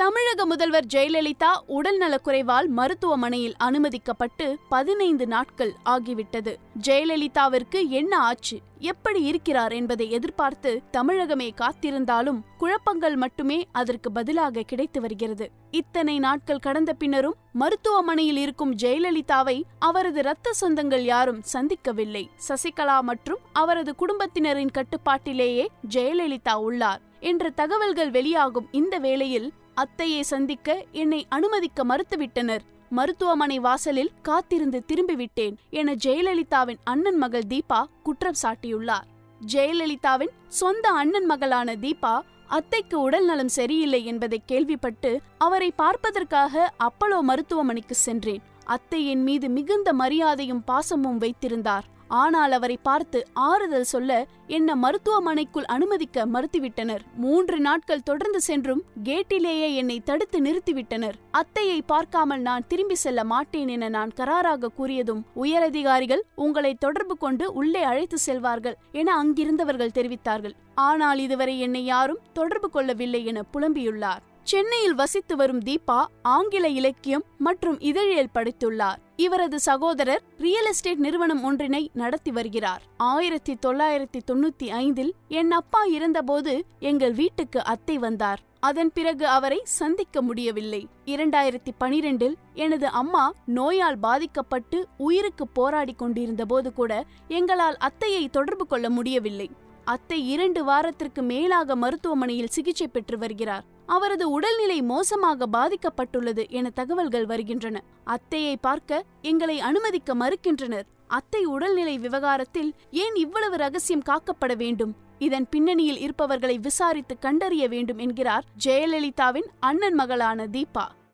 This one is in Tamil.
தமிழக முதல்வர் ஜெயலலிதா உடல்நலக்குறைவால் மருத்துவமனையில் அனுமதிக்கப்பட்டு 15 நாட்கள் ஆகிவிட்டது. ஜெயலலிதாவிற்கு என்ன ஆச்சு, எப்படி இருக்கிறார் என்பதை எதிர்பார்த்து தமிழகமே காத்திருந்தாலும் குழப்பங்கள் மட்டுமே அதற்கு பதிலாக கிடைத்து வருகிறது. இத்தனை நாட்கள் கடந்த பின்னரும் மருத்துவமனையில் இருக்கும் ஜெயலலிதாவை அவரது இரத்த சொந்தங்கள் யாரும் சந்திக்கவில்லை. சசிகலா மற்றும் அவரது குடும்பத்தினரின் கட்டுப்பாட்டிலேயே ஜெயலலிதா உள்ளார் என்ற தகவல்கள் வெளியாகும் இந்த வேளையில் அத்தையை சந்திக்க என்னை அனுமதிக்க மறுத்துவிட்டனர். மருத்துவமனை வாசலில் காத்திருந்து திரும்பிவிட்டேன் என ஜெயலலிதாவின் அண்ணன் மகள் தீபா குற்றம் சாட்டியுள்ளார். ஜெயலலிதாவின் சொந்த அண்ணன் மகளான தீபா அத்தைக்கு உடல் நலம் சரியில்லை என்பதை கேள்விப்பட்டு அவரை பார்ப்பதற்காக அப்பலோ மருத்துவமனைக்கு சென்றேன். அத்தை என் மீது மிகுந்த மரியாதையும் பாசமும் வைத்திருந்தார். ஆனால் அவரை பார்த்து ஆறுதல் சொல்ல என்ன மருத்துவமனைக்குள் அனுமதிக்க மறுத்துவிட்டனர். 3 நாட்கள் தொடர்ந்து சென்றும் கேட்டிலேயே என்னை தடுத்து நிறுத்திவிட்டனர். அத்தையை பார்க்காமல் நான் திரும்பி செல்ல மாட்டேன் என நான் கராராக கூறியதும் உயரதிகாரிகள் உங்களை தொடர்பு கொண்டு உள்ளே அழைத்து செல்வார்கள் என அங்கிருந்தவர்கள் தெரிவித்தார்கள். ஆனால் இதுவரை என்னை யாரும் தொடர்பு கொள்ளவில்லை என புலம்பியுள்ளார். சென்னையில் வசித்து வரும் தீபா ஆங்கில இலக்கியம் மற்றும் இதழியல் படித்துள்ளார். இவரது சகோதரர் ரியல் எஸ்டேட் நிறுவனம் ஒன்றினை நடத்தி வருகிறார். 1995 என் அப்பா இறந்தபோது எங்கள் வீட்டுக்கு அத்தை வந்தார். அதன் பிறகு அவரை சந்திக்க முடியவில்லை. 2012 எனது அம்மா நோயால் பாதிக்கப்பட்டு உயிருக்கு போராடி கொண்டிருந்த போது கூட எங்களால் அத்தையை தொடர்பு கொள்ள முடியவில்லை. அத்தை 2 வாரத்திற்கு மேலாக மருத்துவமனையில் சிகிச்சை பெற்று வருகிறார். அவரது உடல்நிலை மோசமாக பாதிக்கப்பட்டுள்ளது என தகவல்கள் வருகின்றன. அத்தையை பார்க்க எங்களை அனுமதிக்க மறுக்கின்றனர். அத்தை உடல்நிலை விவகாரத்தில் ஏன் இவ்வளவு ரகசியம் காக்கப்பட வேண்டும்? இதன் பின்னணியில் இருப்பவர்களை விசாரித்து கண்டறிய வேண்டும் என்கிறார் ஜெயலலிதாவின் அண்ணன் மகளான தீபா.